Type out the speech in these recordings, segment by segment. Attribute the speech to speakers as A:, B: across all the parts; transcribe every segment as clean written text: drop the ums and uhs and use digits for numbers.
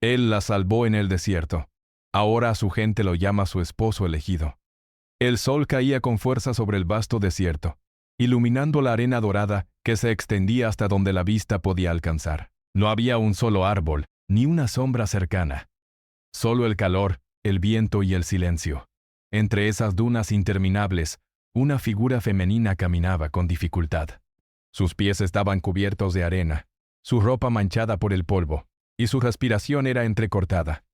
A: Él la salvó en el desierto. Ahora su gente lo llama su esposo elegido. El sol caía con fuerza sobre el vasto desierto, iluminando la arena dorada que se extendía hasta donde la vista podía alcanzar. No había un solo árbol, ni una sombra cercana. Solo el calor, el viento y el silencio. Entre esas dunas interminables, una figura femenina caminaba con dificultad. Sus pies estaban cubiertos de arena, su ropa manchada por el polvo, y su respiración era entrecortada.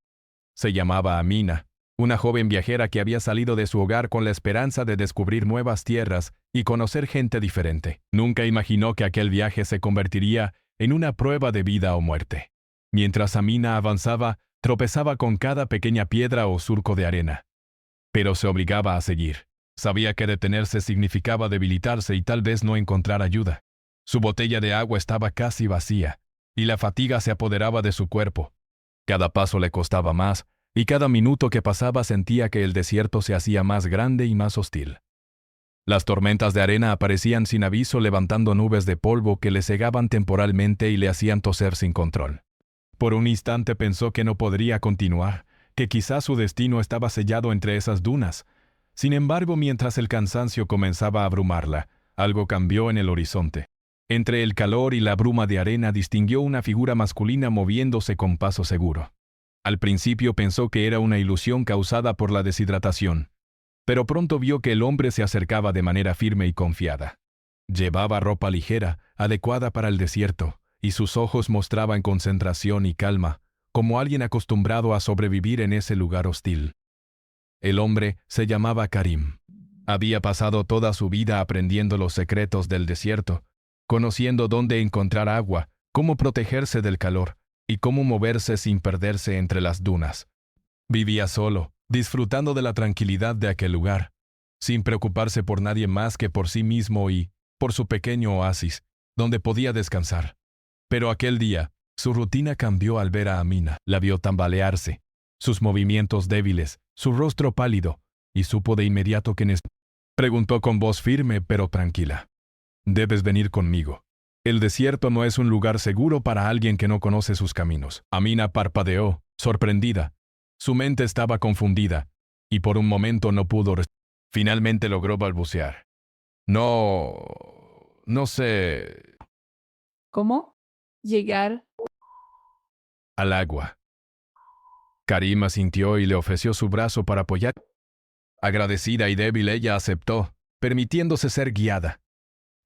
A: Se llamaba Amina, una joven viajera que había salido de su hogar con la esperanza de descubrir nuevas tierras y conocer gente diferente. Nunca imaginó que aquel viaje se convertiría en una prueba de vida o muerte. Mientras Amina avanzaba, tropezaba con cada pequeña piedra o surco de arena. Pero se obligaba a seguir. Sabía que detenerse significaba debilitarse y tal vez no encontrar ayuda. Su botella de agua estaba casi vacía, y la fatiga se apoderaba de su cuerpo. Cada paso le costaba más, y cada minuto que pasaba sentía que el desierto se hacía más grande y más hostil. Las tormentas de arena aparecían sin aviso levantando nubes de polvo que le cegaban temporalmente y le hacían toser sin control. Por un instante pensó que no podría continuar, que quizás su destino estaba sellado entre esas dunas. Sin embargo, mientras el cansancio comenzaba a abrumarla, algo cambió en el horizonte. Entre el calor y la bruma de arena distinguió una figura masculina moviéndose con paso seguro. Al principio pensó que era una ilusión causada por la deshidratación, pero pronto vio que el hombre se acercaba de manera firme y confiada. Llevaba ropa ligera, adecuada para el desierto, y sus ojos mostraban concentración y calma, como alguien acostumbrado a sobrevivir en ese lugar hostil. El hombre se llamaba Karim. Había pasado toda su vida aprendiendo los secretos del desierto, conociendo dónde encontrar agua, cómo protegerse del calor y cómo moverse sin perderse entre las dunas. Vivía solo, disfrutando de la tranquilidad de aquel lugar, sin preocuparse por nadie más que por sí mismo y por su pequeño oasis, donde podía descansar. Pero aquel día, su rutina cambió al ver a Amina. La vio tambalearse, sus movimientos débiles, su rostro pálido, y supo de inmediato que preguntó con voz firme pero tranquila. «Debes venir conmigo. El desierto no es un lugar seguro para alguien que no conoce sus caminos». Amina parpadeó, sorprendida. Su mente estaba confundida, y por un momento no pudo Finalmente logró balbucear. No sé.
B: ¿Cómo? Llegar.
A: Al agua. Karim asintió y le ofreció su brazo para apoyar. Agradecida y débil, ella aceptó, permitiéndose ser guiada.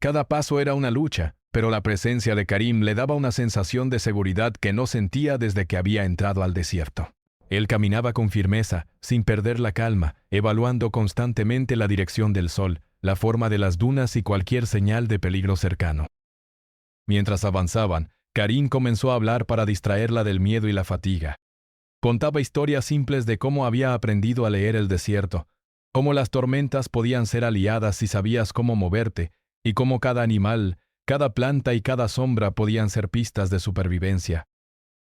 A: Cada paso era una lucha, pero la presencia de Karim le daba una sensación de seguridad que no sentía desde que había entrado al desierto. Él caminaba con firmeza, sin perder la calma, evaluando constantemente la dirección del sol, la forma de las dunas y cualquier señal de peligro cercano. Mientras avanzaban, Karim comenzó a hablar para distraerla del miedo y la fatiga. Contaba historias simples de cómo había aprendido a leer el desierto, cómo las tormentas podían ser aliadas si sabías cómo moverte, y cómo cada animal, cada planta y cada sombra podían ser pistas de supervivencia.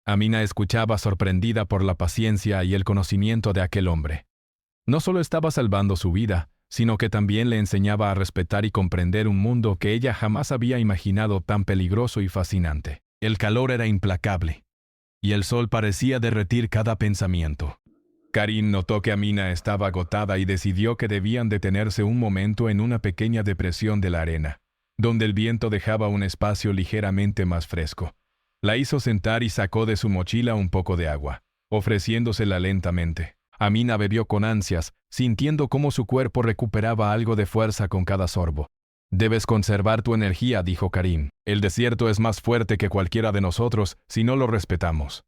A: Amina escuchaba sorprendida por la paciencia y el conocimiento de aquel hombre. No solo estaba salvando su vida, sino que también le enseñaba a respetar y comprender un mundo que ella jamás había imaginado tan peligroso y fascinante. El calor era implacable, y el sol parecía derretir cada pensamiento. Karim notó que Amina estaba agotada y decidió que debían detenerse un momento en una pequeña depresión de la arena, donde el viento dejaba un espacio ligeramente más fresco. La hizo sentar y sacó de su mochila un poco de agua, ofreciéndosela lentamente. Amina bebió con ansias, sintiendo cómo su cuerpo recuperaba algo de fuerza con cada sorbo. «Debes conservar tu energía», dijo Karim. «El desierto es más fuerte que cualquiera de nosotros si no lo respetamos».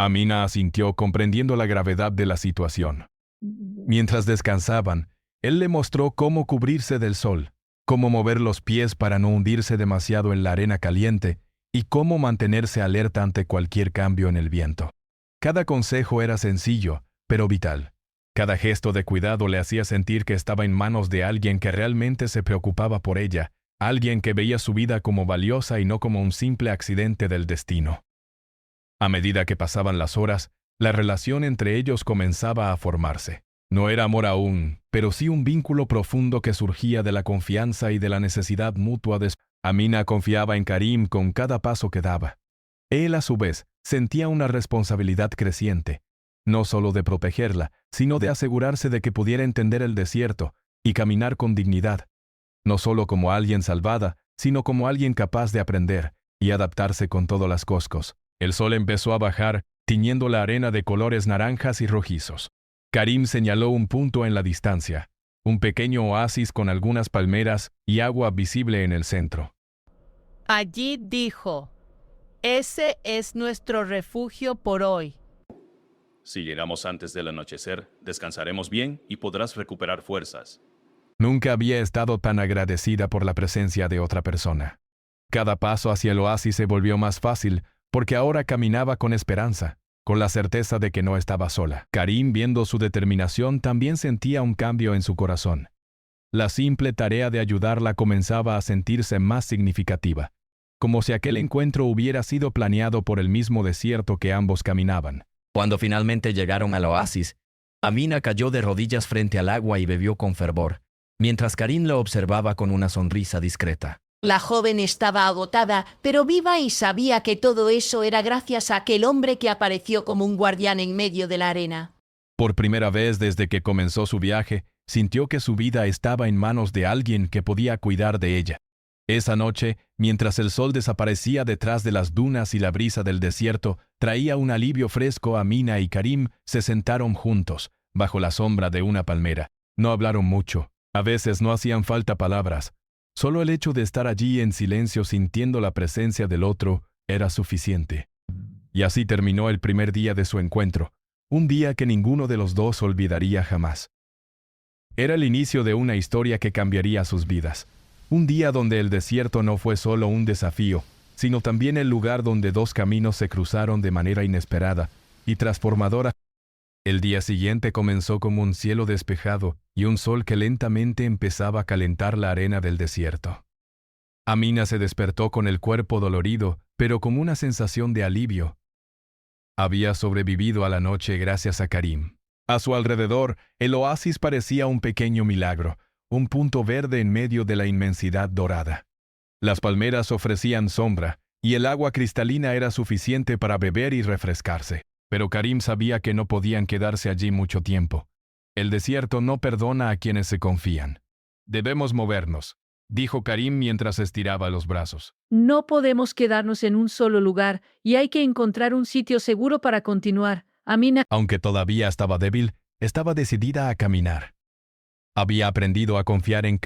A: Amina asintió, comprendiendo la gravedad de la situación. Mientras descansaban, él le mostró cómo cubrirse del sol, cómo mover los pies para no hundirse demasiado en la arena caliente y cómo mantenerse alerta ante cualquier cambio en el viento. Cada consejo era sencillo, pero vital. Cada gesto de cuidado le hacía sentir que estaba en manos de alguien que realmente se preocupaba por ella, alguien que veía su vida como valiosa y no como un simple accidente del destino. A medida que pasaban las horas, la relación entre ellos comenzaba a formarse. No era amor aún, pero sí un vínculo profundo que surgía de la confianza y de la necesidad mutua de... Amina confiaba en Karim con cada paso que daba. Él, a su vez, sentía una responsabilidad creciente, no solo de protegerla, sino de asegurarse de que pudiera entender el desierto y caminar con dignidad, no solo como alguien salvada, sino como alguien capaz de aprender y adaptarse con todos los coscos. El sol empezó a bajar, tiñendo la arena de colores naranjas y rojizos. Karim señaló un punto en la distancia, un pequeño oasis con algunas palmeras y agua visible en el centro.
C: Allí dijo: ese es nuestro refugio por hoy.
D: Si llegamos antes del anochecer, descansaremos bien y podrás recuperar fuerzas.
A: Nunca había estado tan agradecida por la presencia de otra persona. Cada paso hacia el oasis se volvió más fácil, porque ahora caminaba con esperanza, con la certeza de que no estaba sola. Karim, viendo su determinación, también sentía un cambio en su corazón. La simple tarea de ayudarla comenzaba a sentirse más significativa, como si aquel encuentro hubiera sido planeado por el mismo desierto que ambos caminaban.
E: Cuando finalmente llegaron al oasis, Amina cayó de rodillas frente al agua y bebió con fervor, mientras Karim la observaba con una sonrisa discreta.
F: La joven estaba agotada, pero viva, y sabía que todo eso era gracias a aquel hombre que apareció como un guardián en medio de la arena.
A: Por primera vez desde que comenzó su viaje, sintió que su vida estaba en manos de alguien que podía cuidar de ella. Esa noche, mientras el sol desaparecía detrás de las dunas y la brisa del desierto traía un alivio fresco, Amina y Karim se sentaron juntos, bajo la sombra de una palmera. No hablaron mucho. A veces no hacían falta palabras. Solo el hecho de estar allí en silencio sintiendo la presencia del otro era suficiente. Y así terminó el primer día de su encuentro, un día que ninguno de los dos olvidaría jamás. Era el inicio de una historia que cambiaría sus vidas. Un día donde el desierto no fue solo un desafío, sino también el lugar donde dos caminos se cruzaron de manera inesperada y transformadora. El día siguiente comenzó como un cielo despejado y un sol que lentamente empezaba a calentar la arena del desierto. Amina se despertó con el cuerpo dolorido, pero con una sensación de alivio. Había sobrevivido a la noche gracias a Karim. A su alrededor, el oasis parecía un pequeño milagro, un punto verde en medio de la inmensidad dorada. Las palmeras ofrecían sombra, y el agua cristalina era suficiente para beber y refrescarse. Pero Karim sabía que no podían quedarse allí mucho tiempo. El desierto no perdona a quienes se confían. Debemos movernos, dijo Karim mientras estiraba los brazos.
B: No podemos quedarnos en un solo lugar y hay que encontrar un sitio seguro para continuar. Amina,
A: Aunque todavía estaba débil, estaba decidida a caminar. Había aprendido a confiar en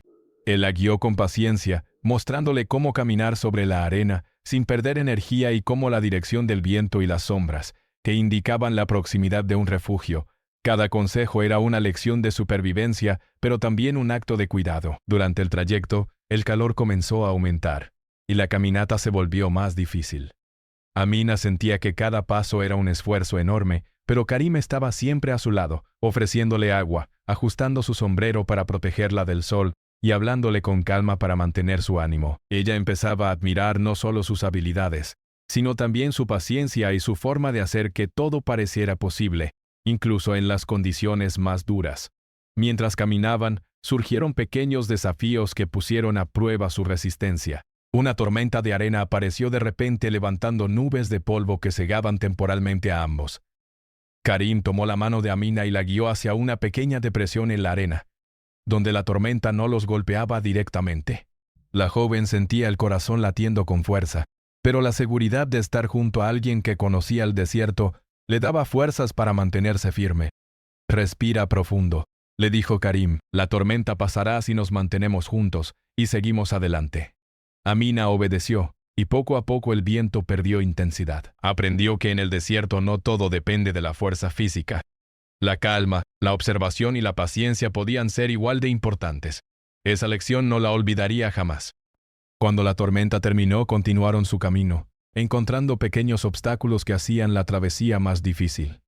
A: él. La guió con paciencia, mostrándole cómo caminar sobre la arena sin perder energía y cómo la dirección del viento y las sombras, que indicaban la proximidad de un refugio. Cada consejo era una lección de supervivencia, pero también un acto de cuidado. Durante el trayecto, el calor comenzó a aumentar, y la caminata se volvió más difícil. Amina sentía que cada paso era un esfuerzo enorme, pero Karim estaba siempre a su lado, ofreciéndole agua, ajustando su sombrero para protegerla del sol y hablándole con calma para mantener su ánimo. Ella empezaba a admirar no solo sus habilidades, sino también su paciencia y su forma de hacer que todo pareciera posible, incluso en las condiciones más duras. Mientras caminaban, surgieron pequeños desafíos que pusieron a prueba su resistencia. Una tormenta de arena apareció de repente levantando nubes de polvo que cegaban temporalmente a ambos. Karim tomó la mano de Amina y la guió hacia una pequeña depresión en la arena, donde la tormenta no los golpeaba directamente. La joven sentía el corazón latiendo con fuerza, pero la seguridad de estar junto a alguien que conocía el desierto le daba fuerzas para mantenerse firme. «Respira profundo», le dijo Karim. «La tormenta pasará si nos mantenemos juntos y seguimos adelante». Amina obedeció, y poco a poco el viento perdió intensidad. Aprendió que en el desierto no todo depende de la fuerza física. La calma, la observación y la paciencia podían ser igual de importantes. Esa lección no la olvidaría jamás. Cuando la tormenta terminó, continuaron su camino, encontrando pequeños obstáculos que hacían la travesía más difícil.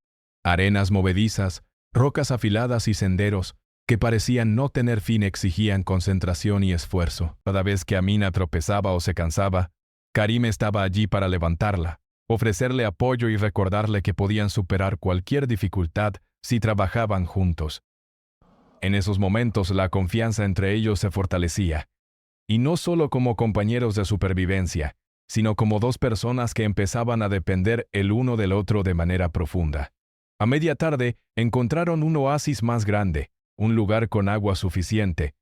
A: Arenas movedizas, rocas afiladas y senderos que parecían no tener fin exigían concentración y esfuerzo. Cada vez que Amina tropezaba o se cansaba, Karim estaba allí para levantarla, ofrecerle apoyo y recordarle que podían superar cualquier dificultad si trabajaban juntos. En esos momentos la confianza entre ellos se fortalecía, y no solo como compañeros de supervivencia, sino como dos personas que empezaban a depender el uno del otro de manera profunda. A media tarde encontraron un oasis más grande, un lugar con agua suficiente.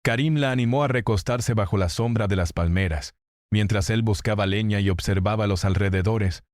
A: Karim la animó a recostarse bajo la sombra de las palmeras, mientras él buscaba leña y observaba los alrededores.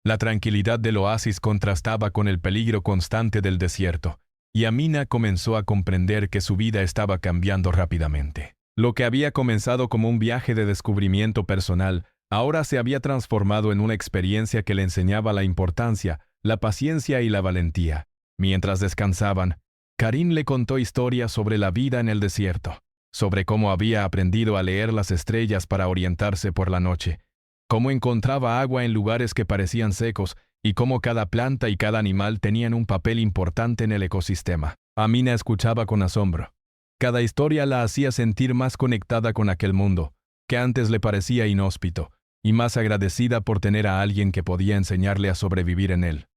A: La tranquilidad del oasis contrastaba con el peligro constante del desierto, y Amina comenzó a comprender que su vida estaba cambiando rápidamente. Lo que había comenzado como un viaje de descubrimiento personal, ahora se había transformado en una experiencia que le enseñaba la importancia, la paciencia y la valentía. Mientras descansaban, Karim le contó historias sobre la vida en el desierto, sobre cómo había aprendido a leer las estrellas para orientarse por la noche, cómo encontraba agua en lugares que parecían secos y cómo cada planta y cada animal tenían un papel importante en el ecosistema. Amina escuchaba con asombro. Cada historia la hacía sentir más conectada con aquel mundo, que antes le parecía inhóspito, y más agradecida por tener a alguien que podía enseñarle a sobrevivir en él.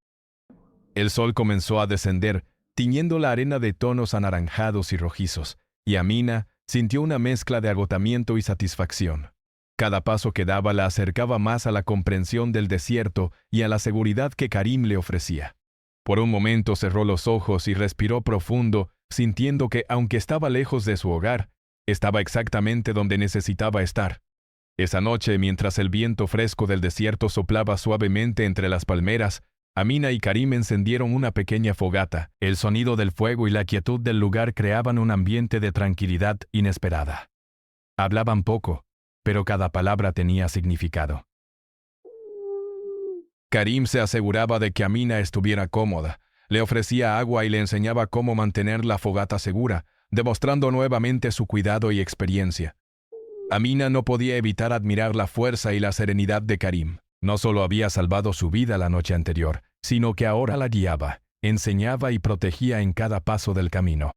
A: El sol comenzó a descender, tiñendo la arena de tonos anaranjados y rojizos, y Amina sintió una mezcla de agotamiento y satisfacción. Cada paso que daba la acercaba más a la comprensión del desierto y a la seguridad que Karim le ofrecía. Por un momento cerró los ojos y respiró profundo, sintiendo que, aunque estaba lejos de su hogar, estaba exactamente donde necesitaba estar. Esa noche, mientras el viento fresco del desierto soplaba suavemente entre las palmeras, Amina y Karim encendieron una pequeña fogata. El sonido del fuego y la quietud del lugar creaban un ambiente de tranquilidad inesperada. Hablaban poco, pero cada palabra tenía significado. Karim se aseguraba de que Amina estuviera cómoda, le ofrecía agua y le enseñaba cómo mantener la fogata segura, demostrando nuevamente su cuidado y experiencia. Amina no podía evitar admirar la fuerza y la serenidad de Karim. No solo había salvado su vida la noche anterior, sino que ahora la guiaba, enseñaba y protegía en cada paso del camino.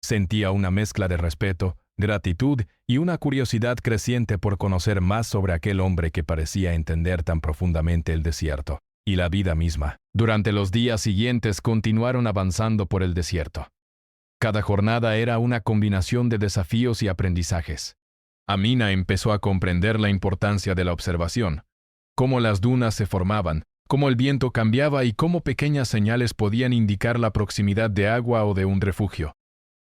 A: Sentía una mezcla de respeto, gratitud y una curiosidad creciente por conocer más sobre aquel hombre que parecía entender tan profundamente el desierto y la vida misma. Durante los días siguientes continuaron avanzando por el desierto. Cada jornada era una combinación de desafíos y aprendizajes. Amina empezó a comprender la importancia de la observación, cómo las dunas se formaban, cómo el viento cambiaba y cómo pequeñas señales podían indicar la proximidad de agua o de un refugio.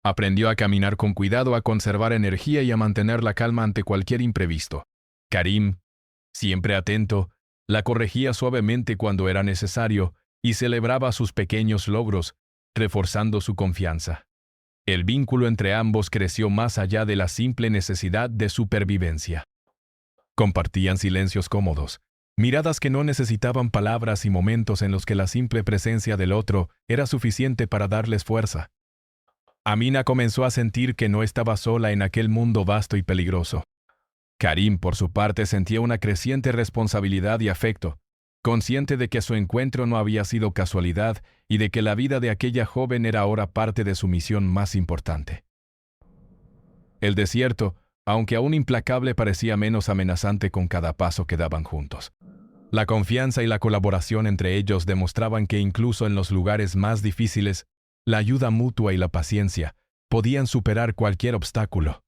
A: Aprendió a caminar con cuidado, a conservar energía y a mantener la calma ante cualquier imprevisto. Karim, siempre atento, la corregía suavemente cuando era necesario y celebraba sus pequeños logros, reforzando su confianza. El vínculo entre ambos creció más allá de la simple necesidad de supervivencia. Compartían silencios cómodos, miradas que no necesitaban palabras y momentos en los que la simple presencia del otro era suficiente para darles fuerza. Amina comenzó a sentir que no estaba sola en aquel mundo vasto y peligroso. Karim, por su parte, sentía una creciente responsabilidad y afecto, consciente de que su encuentro no había sido casualidad y de que la vida de aquella joven era ahora parte de su misión más importante. El desierto, aunque aún implacable, parecía menos amenazante con cada paso que daban juntos. La confianza y la colaboración entre ellos demostraban que incluso en los lugares más difíciles, la ayuda mutua y la paciencia podían superar cualquier obstáculo.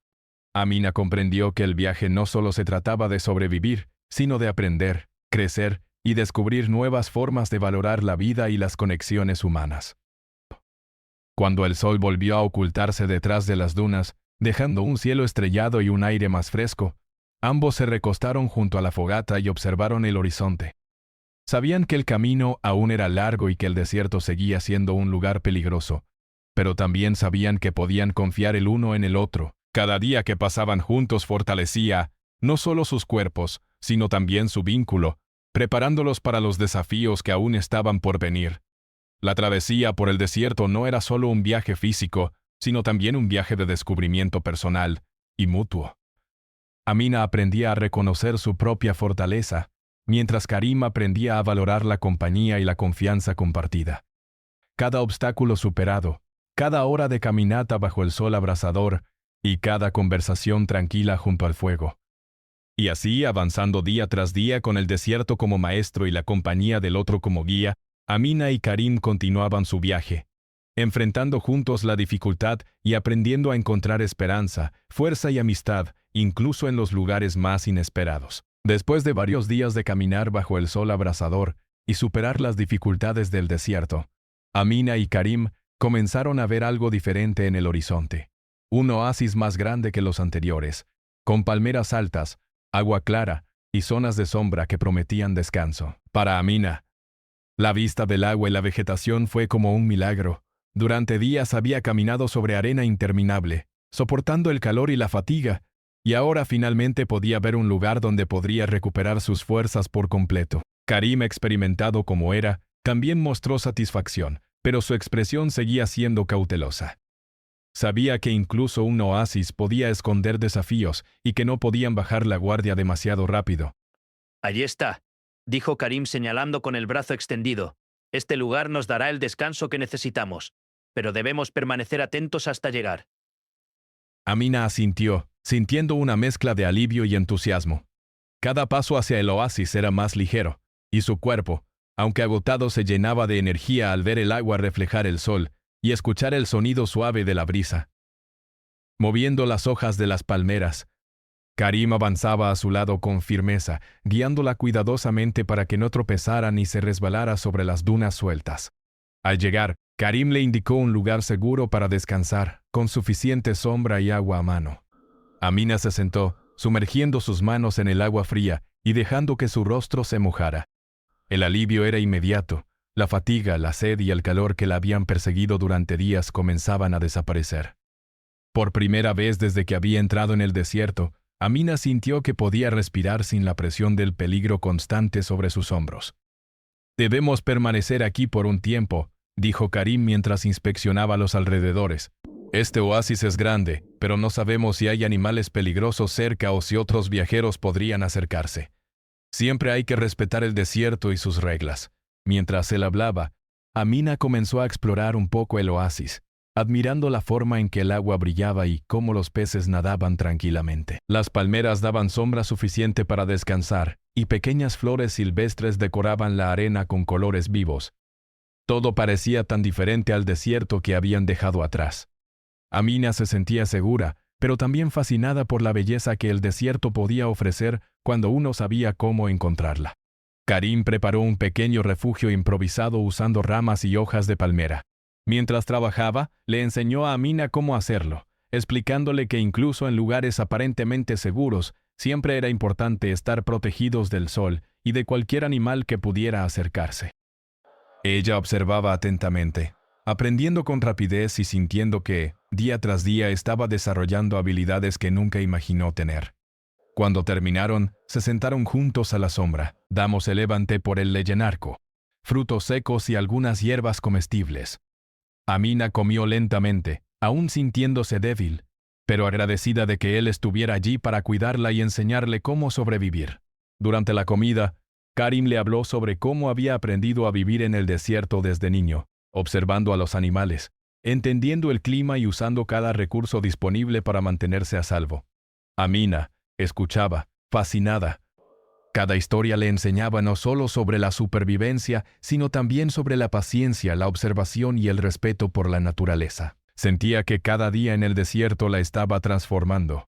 A: Amina comprendió que el viaje no solo se trataba de sobrevivir, sino de aprender, crecer y descubrir nuevas formas de valorar la vida y las conexiones humanas. Cuando el sol volvió a ocultarse detrás de las dunas, dejando un cielo estrellado y un aire más fresco, ambos se recostaron junto a la fogata y observaron el horizonte. Sabían que el camino aún era largo y que el desierto seguía siendo un lugar peligroso, pero también sabían que podían confiar el uno en el otro. Cada día que pasaban juntos fortalecía, no solo sus cuerpos, sino también su vínculo, preparándolos para los desafíos que aún estaban por venir. La travesía por el desierto no era solo un viaje físico, sino también un viaje de descubrimiento personal y mutuo. Amina aprendía a reconocer su propia fortaleza, mientras Karim aprendía a valorar la compañía y la confianza compartida. Cada obstáculo superado, cada hora de caminata bajo el sol abrasador y cada conversación tranquila junto al fuego. Y así, avanzando día tras día con el desierto como maestro y la compañía del otro como guía, Amina y Karim continuaban su viaje, enfrentando juntos la dificultad y aprendiendo a encontrar esperanza, fuerza y amistad, incluso en los lugares más inesperados. Después de varios días de caminar bajo el sol abrasador y superar las dificultades del desierto, Amina y Karim comenzaron a ver algo diferente en el horizonte. Un oasis más grande que los anteriores, con palmeras altas, agua clara y zonas de sombra que prometían descanso. Para Amina, la vista del agua y la vegetación fue como un milagro. Durante días había caminado sobre arena interminable, soportando el calor y la fatiga, y ahora finalmente podía ver un lugar donde podría recuperar sus fuerzas por completo. Karim, experimentado como era, también mostró satisfacción, pero su expresión seguía siendo cautelosa. Sabía que incluso un oasis podía esconder desafíos y que no podían bajar la guardia demasiado rápido.
G: Allí está, dijo Karim señalando con el brazo extendido. Este lugar nos dará el descanso que necesitamos, pero debemos permanecer atentos hasta llegar.
A: Amina asintió, sintiendo una mezcla de alivio y entusiasmo. Cada paso hacia el oasis era más ligero, y su cuerpo, aunque agotado, se llenaba de energía al ver el agua reflejar el sol y escuchar el sonido suave de la brisa. Moviendo las hojas de las palmeras, Karim avanzaba a su lado con firmeza, guiándola cuidadosamente para que no tropezara ni se resbalara sobre las dunas sueltas. Al llegar, Karim le indicó un lugar seguro para descansar, con suficiente sombra y agua a mano. Amina se sentó, sumergiendo sus manos en el agua fría y dejando que su rostro se mojara. El alivio era inmediato. La fatiga, la sed y el calor que la habían perseguido durante días comenzaban a desaparecer. Por primera vez desde que había entrado en el desierto, Amina sintió que podía respirar sin la presión del peligro constante sobre sus hombros. «Debemos permanecer aquí por un tiempo», dijo Karim mientras inspeccionaba los alrededores. «Este oasis es grande, pero no sabemos si hay animales peligrosos cerca o si otros viajeros podrían acercarse. Siempre hay que respetar el desierto y sus reglas». Mientras él hablaba, Amina comenzó a explorar un poco el oasis, admirando la forma en que el agua brillaba y cómo los peces nadaban tranquilamente. Las palmeras daban sombra suficiente para descansar, y pequeñas flores silvestres decoraban la arena con colores vivos. Todo parecía tan diferente al desierto que habían dejado atrás. Amina se sentía segura, pero también fascinada por la belleza que el desierto podía ofrecer cuando uno sabía cómo encontrarla. Karim preparó un pequeño refugio improvisado usando ramas y hojas de palmera. Mientras trabajaba, le enseñó a Amina cómo hacerlo, explicándole que incluso en lugares aparentemente seguros, siempre era importante estar protegidos del sol y de cualquier animal que pudiera acercarse. Ella observaba atentamente, aprendiendo con rapidez y sintiendo que, día tras día, estaba desarrollando habilidades que nunca imaginó tener. Cuando terminaron, se sentaron juntos a la sombra. Damos el levante por el leyenarco, frutos secos y algunas hierbas comestibles. Amina comió lentamente, aún sintiéndose débil, pero agradecida de que él estuviera allí para cuidarla y enseñarle cómo sobrevivir. Durante la comida, Karim le habló sobre cómo había aprendido a vivir en el desierto desde niño, observando a los animales, entendiendo el clima y usando cada recurso disponible para mantenerse a salvo. Amina escuchaba, fascinada. Cada historia le enseñaba no solo sobre la supervivencia, sino también sobre la paciencia, la observación y el respeto por la naturaleza. Sentía que cada día en el desierto la estaba transformando.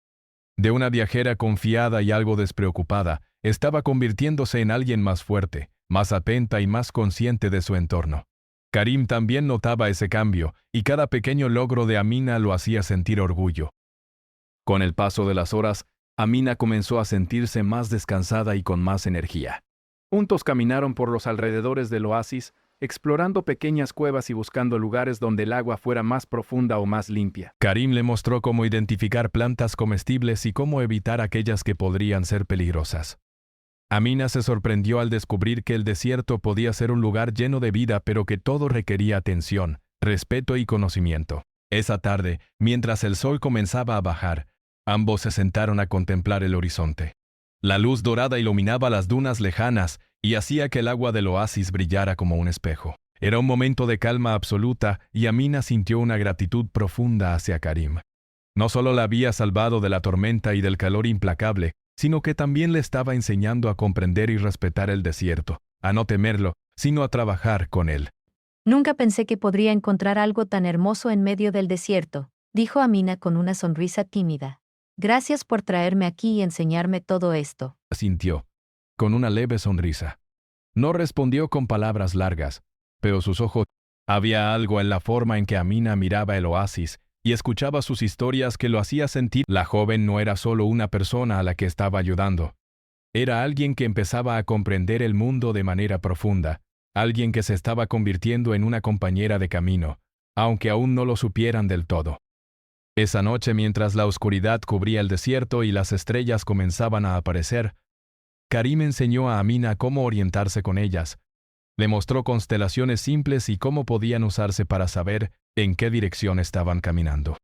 A: De una viajera confiada y algo despreocupada, estaba convirtiéndose en alguien más fuerte, más atenta y más consciente de su entorno. Karim también notaba ese cambio, y cada pequeño logro de Amina lo hacía sentir orgullo. Con el paso de las horas, Amina comenzó a sentirse más descansada y con más energía. Juntos caminaron por los alrededores del oasis, explorando pequeñas cuevas y buscando lugares donde el agua fuera más profunda o más limpia. Karim le mostró cómo identificar plantas comestibles y cómo evitar aquellas que podrían ser peligrosas. Amina se sorprendió al descubrir que el desierto podía ser un lugar lleno de vida, pero que todo requería atención, respeto y conocimiento. Esa tarde, mientras el sol comenzaba a bajar, ambos se sentaron a contemplar el horizonte. La luz dorada iluminaba las dunas lejanas y hacía que el agua del oasis brillara como un espejo. Era un momento de calma absoluta y Amina sintió una gratitud profunda hacia Karim. No solo la había salvado de la tormenta y del calor implacable, sino que también le estaba enseñando a comprender y respetar el desierto, a no temerlo, sino a trabajar con él.
H: Nunca pensé que podría encontrar algo tan hermoso en medio del desierto, dijo Amina con una sonrisa tímida. Gracias por traerme aquí y enseñarme todo esto.
A: Sintió. con una leve sonrisa. No respondió con palabras largas, pero sus ojos... Había algo en la forma en que Amina miraba el oasis y escuchaba sus historias que lo hacía sentir. La joven no era solo una persona a la que estaba ayudando. Era alguien que empezaba a comprender el mundo de manera profunda, alguien que se estaba convirtiendo en una compañera de camino, aunque aún no lo supieran del todo. Esa noche, mientras la oscuridad cubría el desierto y las estrellas comenzaban a aparecer, Karim enseñó a Amina cómo orientarse con ellas. Le mostró constelaciones simples y cómo podían usarse para saber en qué dirección estaban caminando.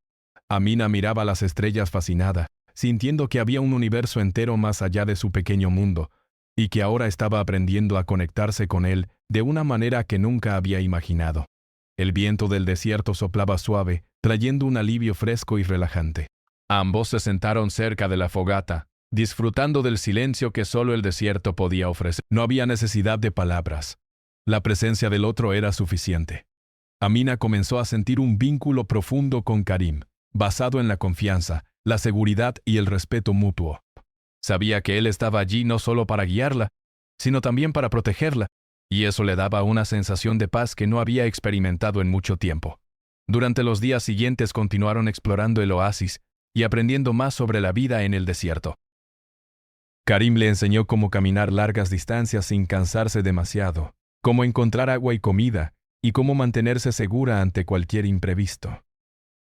A: Amina miraba las estrellas fascinada, sintiendo que había un universo entero más allá de su pequeño mundo, y que ahora estaba aprendiendo a conectarse con él de una manera que nunca había imaginado. El viento del desierto soplaba suave, trayendo un alivio fresco y relajante. Ambos se sentaron cerca de la fogata, disfrutando del silencio que solo el desierto podía ofrecer. No había necesidad de palabras. La presencia del otro era suficiente. Amina comenzó a sentir un vínculo profundo con Karim, basado en la confianza, la seguridad y el respeto mutuo. Sabía que él estaba allí no solo para guiarla, sino también para protegerla, y eso le daba una sensación de paz que no había experimentado en mucho tiempo. Durante los días siguientes continuaron explorando el oasis y aprendiendo más sobre la vida en el desierto. Karim le enseñó cómo caminar largas distancias sin cansarse demasiado, cómo encontrar agua y comida, y cómo mantenerse segura ante cualquier imprevisto.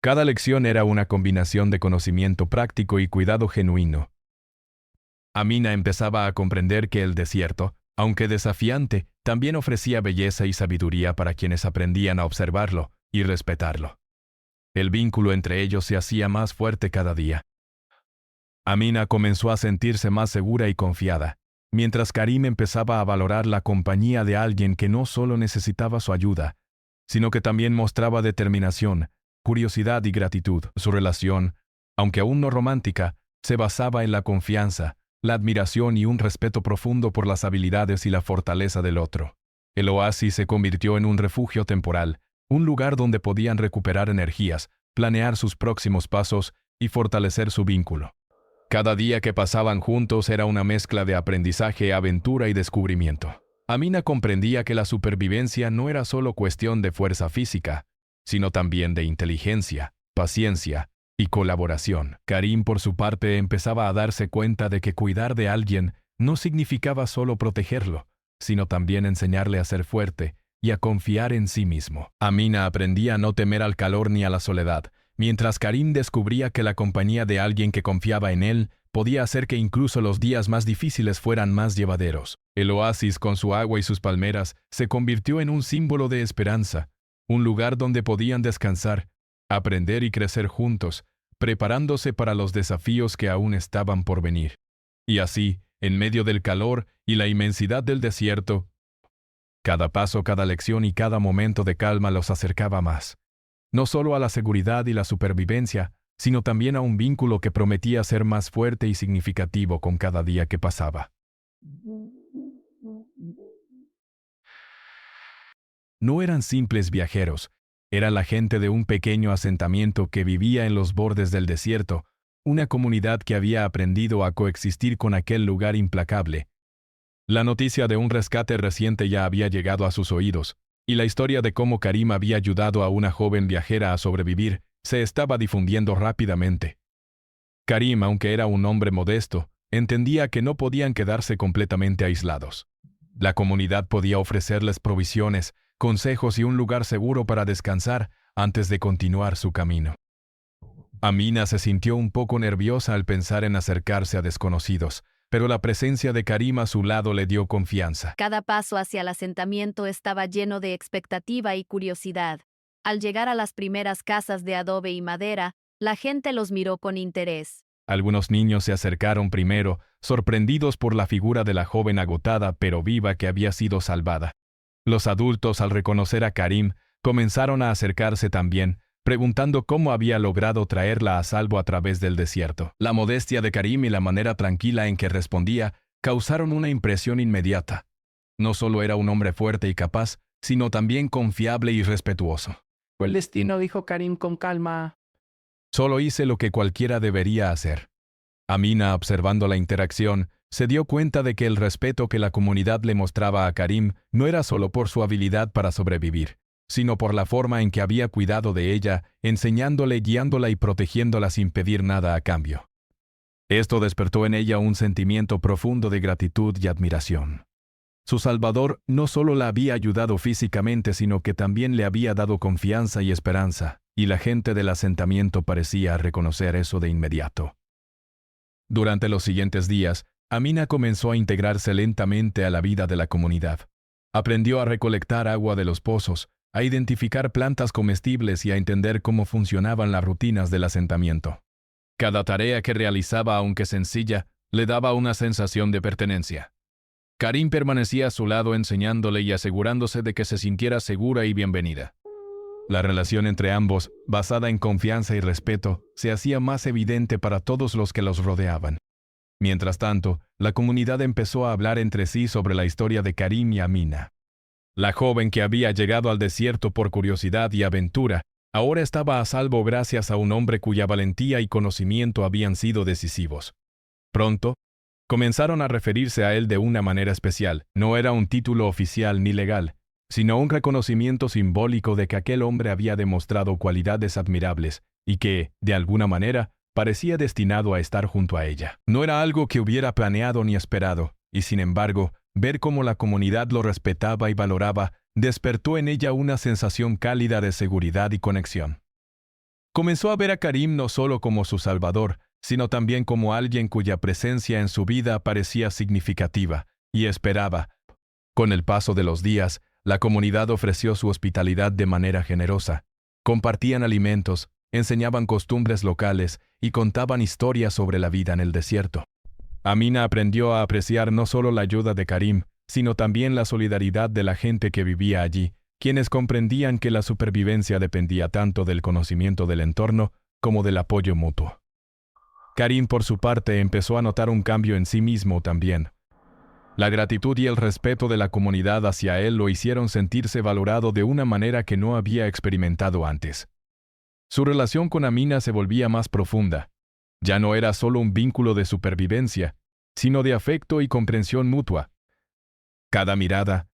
A: Cada lección era una combinación de conocimiento práctico y cuidado genuino. Amina empezaba a comprender que el desierto, aunque desafiante, también ofrecía belleza y sabiduría para quienes aprendían a observarlo y respetarlo. El vínculo entre ellos se hacía más fuerte cada día. Amina comenzó a sentirse más segura y confiada, mientras Karim empezaba a valorar la compañía de alguien que no solo necesitaba su ayuda, sino que también mostraba determinación, curiosidad y gratitud. Su relación, aunque aún no romántica, se basaba en la confianza, la admiración y un respeto profundo por las habilidades y la fortaleza del otro. El oasis se convirtió en un refugio temporal, un lugar donde podían recuperar energías, planear sus próximos pasos y fortalecer su vínculo. Cada día que pasaban juntos era una mezcla de aprendizaje, aventura y descubrimiento. Amina comprendía que la supervivencia no era solo cuestión de fuerza física, sino también de inteligencia, paciencia y colaboración. Karim, por su parte, empezaba a darse cuenta de que cuidar de alguien no significaba solo protegerlo, sino también enseñarle a ser fuerte y a confiar en sí mismo. Amina aprendía a no temer al calor ni a la soledad, mientras Karim descubría que la compañía de alguien que confiaba en él podía hacer que incluso los días más difíciles fueran más llevaderos. El oasis, con su agua y sus palmeras, se convirtió en un símbolo de esperanza, un lugar donde podían descansar, aprender y crecer juntos, preparándose para los desafíos que aún estaban por venir. Y así, en medio del calor y la inmensidad del desierto, cada paso, cada lección y cada momento de calma los acercaba más. No solo a la seguridad y la supervivencia, sino también a un vínculo que prometía ser más fuerte y significativo con cada día que pasaba. No eran simples viajeros, era la gente de un pequeño asentamiento que vivía en los bordes del desierto, una comunidad que había aprendido a coexistir con aquel lugar implacable. La noticia de un rescate reciente ya había llegado a sus oídos, y la historia de cómo Karim había ayudado a una joven viajera a sobrevivir se estaba difundiendo rápidamente. Karim, aunque era un hombre modesto, entendía que no podían quedarse completamente aislados. La comunidad podía ofrecerles provisiones, consejos y un lugar seguro para descansar antes de continuar su camino. Amina se sintió un poco nerviosa al pensar en acercarse a desconocidos, pero la presencia de Karim a su lado le dio confianza.
H: Cada paso hacia el asentamiento estaba lleno de expectativa y curiosidad. Al llegar a las primeras casas de adobe y madera, la gente los miró con interés.
A: Algunos niños se acercaron primero, sorprendidos por la figura de la joven agotada pero viva que había sido salvada. Los adultos, al reconocer a Karim, comenzaron a acercarse también, preguntando cómo había logrado traerla a salvo a través del desierto. La modestia de Karim y la manera tranquila en que respondía causaron una impresión inmediata. No solo era un hombre fuerte y capaz, sino también confiable y respetuoso.
I: Fue el destino, dijo Karim con calma.
A: Solo hice lo que cualquiera debería hacer. Amina, observando la interacción, se dio cuenta de que el respeto que la comunidad le mostraba a Karim no era solo por su habilidad para sobrevivir, sino por la forma en que había cuidado de ella, enseñándole, guiándola y protegiéndola sin pedir nada a cambio. Esto despertó en ella un sentimiento profundo de gratitud y admiración. Su Salvador no solo la había ayudado físicamente, sino que también le había dado confianza y esperanza, y la gente del asentamiento parecía reconocer eso de inmediato. Durante los siguientes días, Amina comenzó a integrarse lentamente a la vida de la comunidad. Aprendió a recolectar agua de los pozos, a identificar plantas comestibles y a entender cómo funcionaban las rutinas del asentamiento. Cada tarea que realizaba, aunque sencilla, le daba una sensación de pertenencia. Karim permanecía a su lado enseñándole y asegurándose de que se sintiera segura y bienvenida. La relación entre ambos, basada en confianza y respeto, se hacía más evidente para todos los que los rodeaban. Mientras tanto, la comunidad empezó a hablar entre sí sobre la historia de Karim y Amina. La joven que había llegado al desierto por curiosidad y aventura, ahora estaba a salvo gracias a un hombre cuya valentía y conocimiento habían sido decisivos. Pronto, comenzaron a referirse a él de una manera especial. No era un título oficial ni legal, sino un reconocimiento simbólico de que aquel hombre había demostrado cualidades admirables y que, de alguna manera, parecía destinado a estar junto a ella. No era algo que hubiera planeado ni esperado, y sin embargo, ver cómo la comunidad lo respetaba y valoraba despertó en ella una sensación cálida de seguridad y conexión. Comenzó a ver a Karim no solo como su salvador, sino también como alguien cuya presencia en su vida parecía significativa, y esperaba. Con el paso de los días, la comunidad ofreció su hospitalidad de manera generosa. Compartían alimentos, enseñaban costumbres locales y contaban historias sobre la vida en el desierto. Amina aprendió a apreciar no solo la ayuda de Karim, sino también la solidaridad de la gente que vivía allí, quienes comprendían que la supervivencia dependía tanto del conocimiento del entorno como del apoyo mutuo. Karim, por su parte, empezó a notar un cambio en sí mismo también. La gratitud y el respeto de la comunidad hacia él lo hicieron sentirse valorado de una manera que no había experimentado antes. Su relación con Amina se volvía más profunda. Ya no era solo un vínculo de supervivencia, sino de afecto y comprensión mutua. Cada mirada,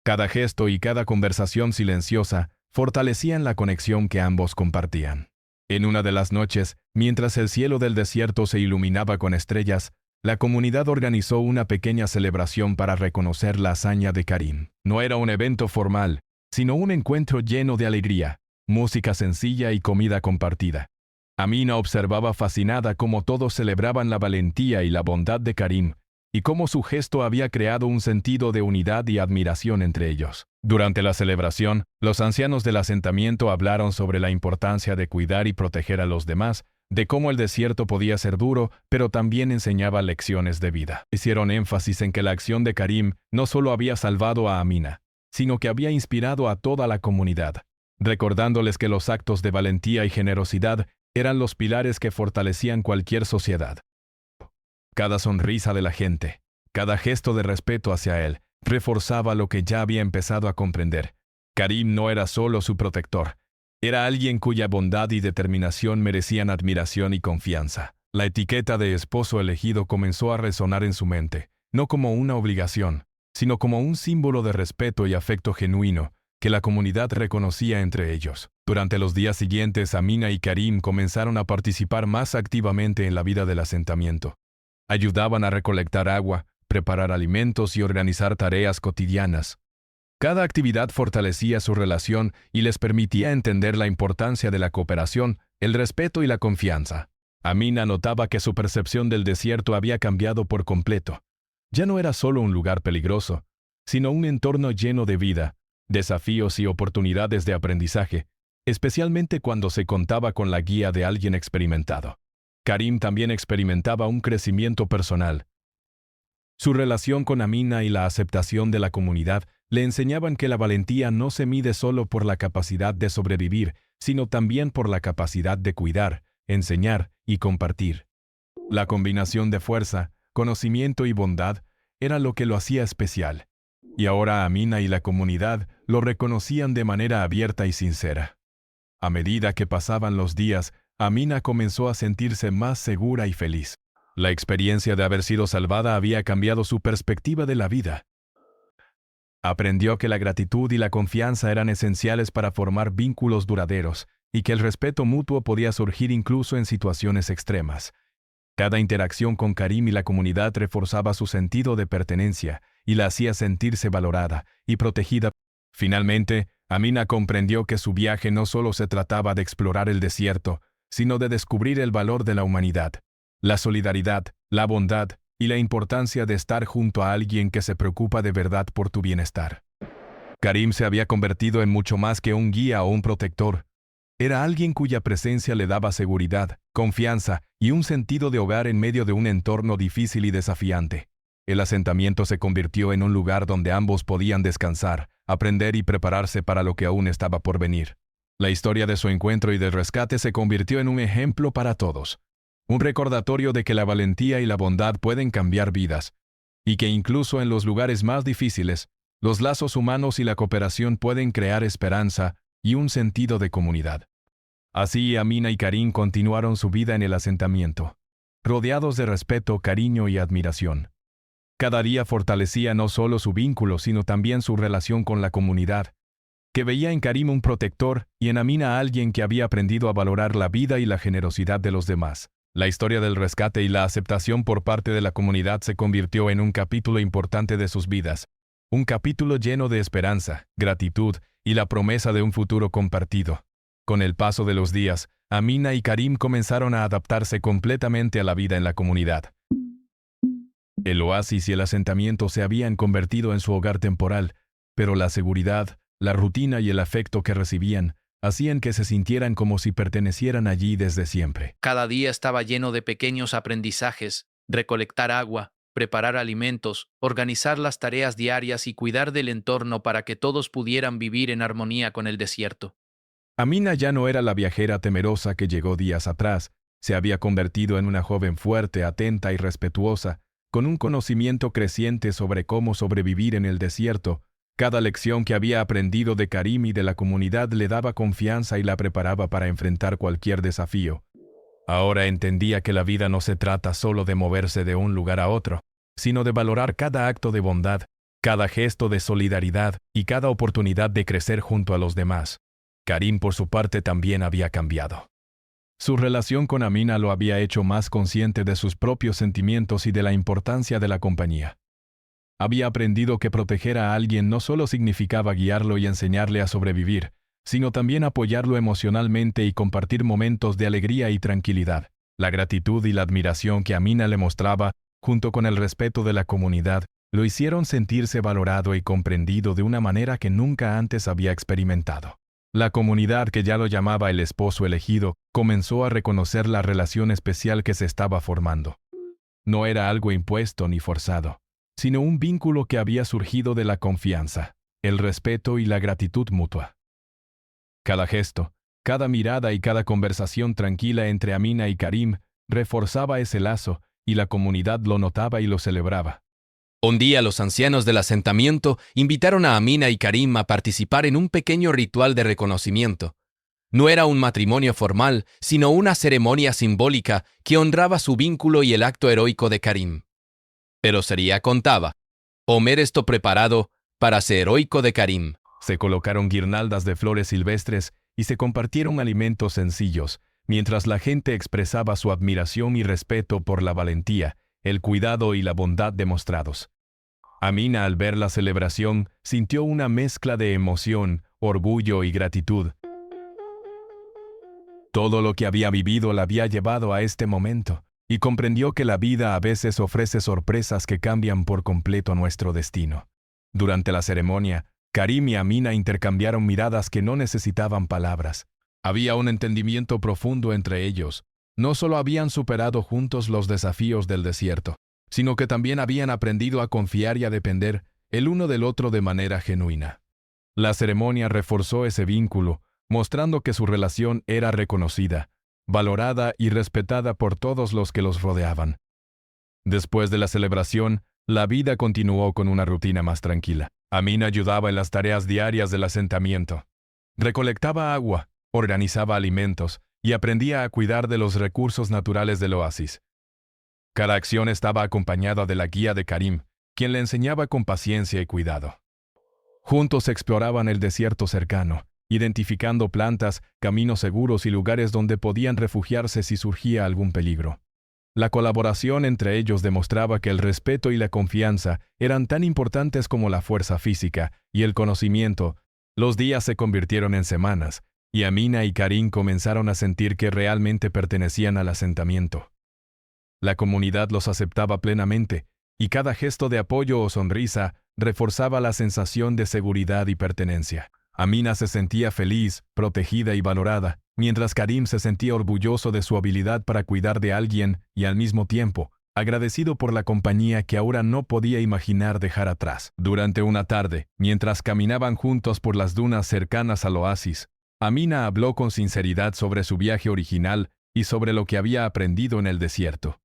A: cada gesto y cada conversación silenciosa fortalecían la conexión que ambos compartían. En una de las noches, mientras el cielo del desierto se iluminaba con estrellas, la comunidad organizó una pequeña celebración para reconocer la hazaña de Karim. No era un evento formal, sino un encuentro lleno de alegría, música sencilla y comida compartida. Amina observaba fascinada cómo todos celebraban la valentía y la bondad de Karim, y cómo su gesto había creado un sentido de unidad y admiración entre ellos. Durante la celebración, los ancianos del asentamiento hablaron sobre la importancia de cuidar y proteger a los demás, de cómo el desierto podía ser duro, pero también enseñaba lecciones de vida. Hicieron énfasis en que la acción de Karim no solo había salvado a Amina, sino que había inspirado a toda la comunidad, recordándoles que los actos de valentía y generosidad eran los pilares que fortalecían cualquier sociedad. Cada sonrisa de la gente, cada gesto de respeto hacia él, reforzaba lo que ya había empezado a comprender. Karim no era solo su protector, era alguien cuya bondad y determinación merecían admiración y confianza. La etiqueta de esposo elegido comenzó a resonar en su mente, no como una obligación, sino como un símbolo de respeto y afecto genuino que la comunidad reconocía entre ellos. Durante los días siguientes, Amina y Karim comenzaron a participar más activamente en la vida del asentamiento. Ayudaban a recolectar agua, preparar alimentos y organizar tareas cotidianas. Cada actividad fortalecía su relación y les permitía entender la importancia de la cooperación, el respeto y la confianza. Amina notaba que su percepción del desierto había cambiado por completo. Ya no era solo un lugar peligroso, sino un entorno lleno de vida, desafíos y oportunidades de aprendizaje, especialmente cuando se contaba con la guía de alguien experimentado. Karim también experimentaba un crecimiento personal. Su relación con Amina y la aceptación de la comunidad le enseñaban que la valentía no se mide solo por la capacidad de sobrevivir, sino también por la capacidad de cuidar, enseñar y compartir. La combinación de fuerza, conocimiento y bondad era lo que lo hacía especial, y ahora Amina y la comunidad lo reconocían de manera abierta y sincera. A medida que pasaban los días, Amina comenzó a sentirse más segura y feliz. La experiencia de haber sido salvada había cambiado su perspectiva de la vida. Aprendió que la gratitud y la confianza eran esenciales para formar vínculos duraderos, y que el respeto mutuo podía surgir incluso en situaciones extremas. Cada interacción con Karim y la comunidad reforzaba su sentido de pertenencia y la hacía sentirse valorada y protegida. Finalmente, Amina comprendió que su viaje no solo se trataba de explorar el desierto, sino de descubrir el valor de la humanidad, la solidaridad, la bondad y la importancia de estar junto a alguien que se preocupa de verdad por tu bienestar. Karim se había convertido en mucho más que un guía o un protector. Era alguien cuya presencia le daba seguridad, confianza y un sentido de hogar en medio de un entorno difícil y desafiante. El asentamiento se convirtió en un lugar donde ambos podían descansar, aprender y prepararse para lo que aún estaba por venir. La historia de su encuentro y del rescate se convirtió en un ejemplo para todos. Un recordatorio de que la valentía y la bondad pueden cambiar vidas, y que incluso en los lugares más difíciles, los lazos humanos y la cooperación pueden crear esperanza y un sentido de comunidad. Así Amina y Karim continuaron su vida en el asentamiento, rodeados de respeto, cariño y admiración. Cada día fortalecía no solo su vínculo, sino también su relación con la comunidad, que veía en Karim un protector y en Amina a alguien que había aprendido a valorar la vida y la generosidad de los demás. La historia del rescate y la aceptación por parte de la comunidad se convirtió en un capítulo importante de sus vidas, un capítulo lleno de esperanza, gratitud y la promesa de un futuro compartido. Con el paso de los días, Amina y Karim comenzaron a adaptarse completamente a la vida en la comunidad. El oasis y el asentamiento se habían convertido en su hogar temporal, pero la seguridad, la rutina y el afecto que recibían hacían que se sintieran como si pertenecieran allí desde siempre.
J: Cada día estaba lleno de pequeños aprendizajes: recolectar agua, preparar alimentos, organizar las tareas diarias y cuidar del entorno para que todos pudieran vivir en armonía con el desierto.
A: Amina ya no era la viajera temerosa que llegó días atrás, se había convertido en una joven fuerte, atenta y respetuosa, con un conocimiento creciente sobre cómo sobrevivir en el desierto. Cada lección que había aprendido de Karim y de la comunidad le daba confianza y la preparaba para enfrentar cualquier desafío. Ahora entendía que la vida no se trata solo de moverse de un lugar a otro, sino de valorar cada acto de bondad, cada gesto de solidaridad y cada oportunidad de crecer junto a los demás. Karim, por su parte, también había cambiado. Su relación con Amina lo había hecho más consciente de sus propios sentimientos y de la importancia de la compañía. Había aprendido que proteger a alguien no solo significaba guiarlo y enseñarle a sobrevivir, sino también apoyarlo emocionalmente y compartir momentos de alegría y tranquilidad. La gratitud y la admiración que Amina le mostraba, junto con el respeto de la comunidad, lo hicieron sentirse valorado y comprendido de una manera que nunca antes había experimentado. La comunidad, que ya lo llamaba el esposo elegido, comenzó a reconocer la relación especial que se estaba formando. No era algo impuesto ni forzado, sino un vínculo que había surgido de la confianza, el respeto y la gratitud mutua. Cada gesto, cada mirada y cada conversación tranquila entre Amina y Karim reforzaba ese lazo, y la comunidad lo notaba y lo celebraba.
E: Un día los ancianos del asentamiento invitaron a Amina y Karim a participar en un pequeño ritual de reconocimiento. No era un matrimonio formal, sino una ceremonia simbólica que honraba su vínculo y el acto heroico de Karim. Pero Seria contaba: Homer esto preparado para ser heroico de Karim.
A: Se colocaron guirnaldas de flores silvestres y se compartieron alimentos sencillos, mientras la gente expresaba su admiración y respeto por la valentía, el cuidado y la bondad demostrados. Amina, al ver la celebración, sintió una mezcla de emoción, orgullo y gratitud. Todo lo que había vivido la había llevado a este momento, y comprendió que la vida a veces ofrece sorpresas que cambian por completo nuestro destino. Durante la ceremonia, Karim y Amina intercambiaron miradas que no necesitaban palabras. Había un entendimiento profundo entre ellos. No solo habían superado juntos los desafíos del desierto, sino que también habían aprendido a confiar y a depender el uno del otro de manera genuina. La ceremonia reforzó ese vínculo, mostrando que su relación era reconocida, valorada y respetada por todos los que los rodeaban. Después de la celebración, la vida continuó con una rutina más tranquila. Amina ayudaba en las tareas diarias del asentamiento. Recolectaba agua, organizaba alimentos y aprendía a cuidar de los recursos naturales del oasis. Cada acción estaba acompañada de la guía de Karim, quien le enseñaba con paciencia y cuidado. Juntos exploraban el desierto cercano, identificando plantas, caminos seguros y lugares donde podían refugiarse si surgía algún peligro. La colaboración entre ellos demostraba que el respeto y la confianza eran tan importantes como la fuerza física y el conocimiento. Los días se convirtieron en semanas, y Amina y Karim comenzaron a sentir que realmente pertenecían al asentamiento. La comunidad los aceptaba plenamente, y cada gesto de apoyo o sonrisa reforzaba la sensación de seguridad y pertenencia. Amina se sentía feliz, protegida y valorada, mientras Karim se sentía orgulloso de su habilidad para cuidar de alguien y al mismo tiempo, agradecido por la compañía que ahora no podía imaginar dejar atrás. Durante una tarde, mientras caminaban juntos por las dunas cercanas al oasis, Amina habló con sinceridad sobre su viaje original y sobre lo que había aprendido en el desierto.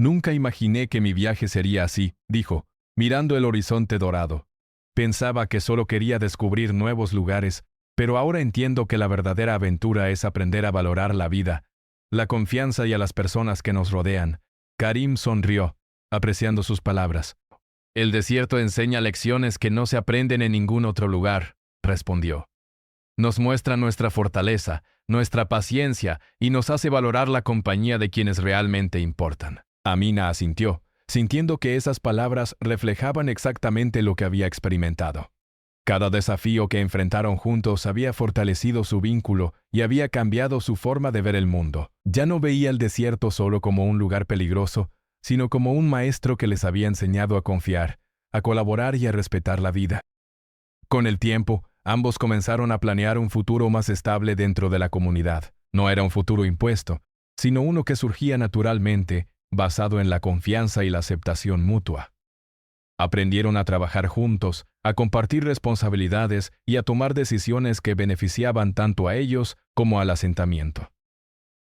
A: «Nunca imaginé que mi viaje sería así», dijo, mirando el horizonte dorado. «Pensaba que solo quería descubrir nuevos lugares, pero ahora entiendo que la verdadera aventura es aprender a valorar la vida, la confianza y a las personas que nos rodean». Karim sonrió, apreciando sus palabras. «El desierto enseña lecciones que no se aprenden en ningún otro lugar», respondió. «Nos muestra nuestra fortaleza, nuestra paciencia y nos hace valorar la compañía de quienes realmente importan». Amina asintió, sintiendo que esas palabras reflejaban exactamente lo que había experimentado. Cada desafío que enfrentaron juntos había fortalecido su vínculo y había cambiado su forma de ver el mundo. Ya no veía el desierto solo como un lugar peligroso, sino como un maestro que les había enseñado a confiar, a colaborar y a respetar la vida. Con el tiempo, ambos comenzaron a planear un futuro más estable dentro de la comunidad. No era un futuro impuesto, sino uno que surgía naturalmente, basado en la confianza y la aceptación mutua. Aprendieron a trabajar juntos, a compartir responsabilidades y a tomar decisiones que beneficiaban tanto a ellos como al asentamiento.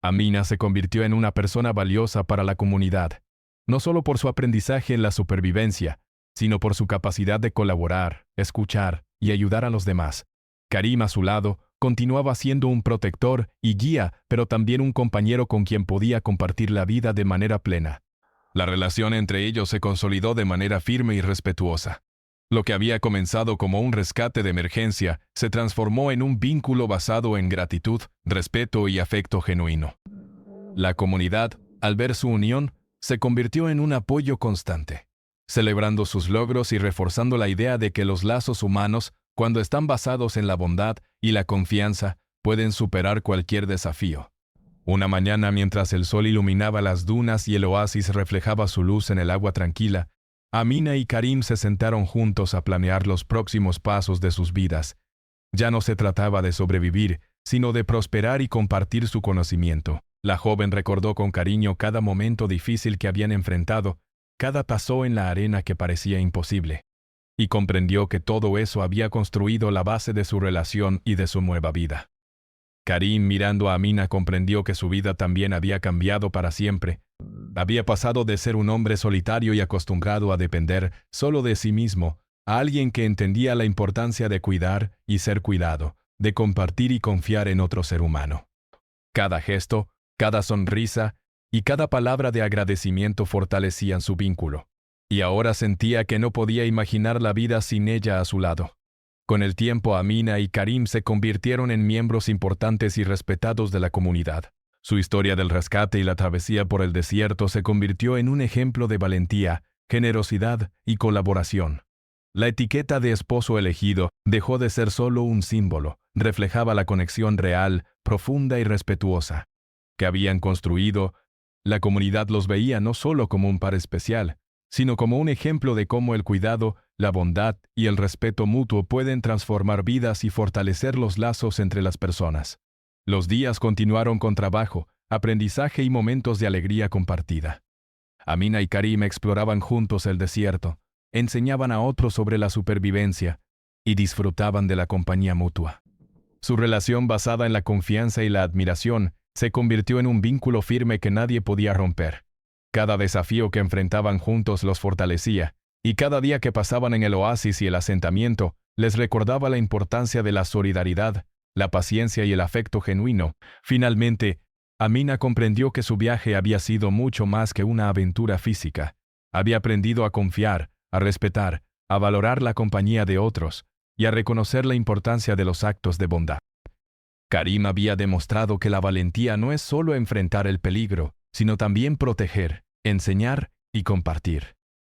A: Amina se convirtió en una persona valiosa para la comunidad, no solo por su aprendizaje en la supervivencia, sino por su capacidad de colaborar, escuchar y ayudar a los demás. Karim, a su lado, continuaba siendo un protector y guía, pero también un compañero con quien podía compartir la vida de manera plena. La relación entre ellos se consolidó de manera firme y respetuosa. Lo que había comenzado como un rescate de emergencia se transformó en un vínculo basado en gratitud, respeto y afecto genuino. La comunidad, al ver su unión, se convirtió en un apoyo constante, celebrando sus logros y reforzando la idea de que los lazos humanos, cuando están basados en la bondad y la confianza, pueden superar cualquier desafío. Una mañana, mientras el sol iluminaba las dunas y el oasis reflejaba su luz en el agua tranquila, Amina y Karim se sentaron juntos a planear los próximos pasos de sus vidas. Ya no se trataba de sobrevivir, sino de prosperar y compartir su conocimiento. La joven recordó con cariño cada momento difícil que habían enfrentado, cada paso en la arena que parecía imposible, y comprendió que todo eso había construido la base de su relación y de su nueva vida. Karim, mirando a Amina, comprendió que su vida también había cambiado para siempre. Había pasado de ser un hombre solitario y acostumbrado a depender solo de sí mismo, a alguien que entendía la importancia de cuidar y ser cuidado, de compartir y confiar en otro ser humano. Cada gesto, cada sonrisa y cada palabra de agradecimiento fortalecían su vínculo, y ahora sentía que no podía imaginar la vida sin ella a su lado. Con el tiempo, Amina y Karim se convirtieron en miembros importantes y respetados de la comunidad. Su historia del rescate y la travesía por el desierto se convirtió en un ejemplo de valentía, generosidad y colaboración. La etiqueta de esposo elegido dejó de ser solo un símbolo, reflejaba la conexión real, profunda y respetuosa que habían construido. La comunidad los veía no solo como un par especial, sino como un ejemplo de cómo el cuidado, la bondad y el respeto mutuo pueden transformar vidas y fortalecer los lazos entre las personas. Los días continuaron con trabajo, aprendizaje y momentos de alegría compartida. Amina y Karim exploraban juntos el desierto, enseñaban a otros sobre la supervivencia y disfrutaban de la compañía mutua. Su relación, basada en la confianza y la admiración, se convirtió en un vínculo firme que nadie podía romper. Cada desafío que enfrentaban juntos los fortalecía, y cada día que pasaban en el oasis y el asentamiento les recordaba la importancia de la solidaridad, la paciencia y el afecto genuino. Finalmente, Amina comprendió que su viaje había sido mucho más que una aventura física. Había aprendido a confiar, a respetar, a valorar la compañía de otros y a reconocer la importancia de los actos de bondad. Karim había demostrado que la valentía no es solo enfrentar el peligro, sino también proteger, enseñar y compartir.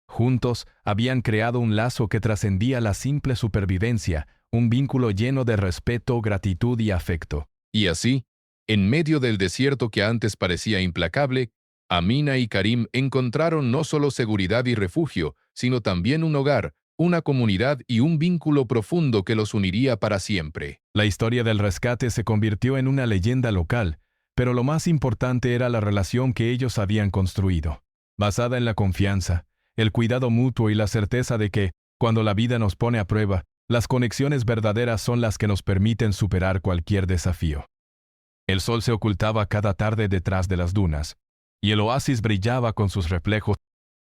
A: Juntos habían creado un lazo que trascendía la simple supervivencia, un vínculo lleno de respeto, gratitud y afecto.
K: Y así, en medio del desierto que antes parecía implacable, Amina y Karim encontraron no solo seguridad y refugio, sino también un hogar, una comunidad y un vínculo profundo que los uniría para siempre.
A: La historia del rescate se convirtió en una leyenda local, pero lo más importante era la relación que ellos habían construido, basada en la confianza, el cuidado mutuo y la certeza de que, cuando la vida nos pone a prueba, las conexiones verdaderas son las que nos permiten superar cualquier desafío. El sol se ocultaba cada tarde detrás de las dunas, y el oasis brillaba con sus reflejos.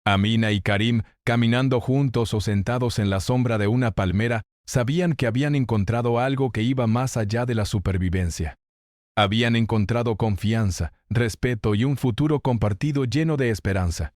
A: Amina y Karim, caminando juntos o sentados en la sombra de una palmera, sabían que habían encontrado algo que iba más allá de la supervivencia. Habían encontrado confianza, respeto y un futuro compartido lleno de esperanza.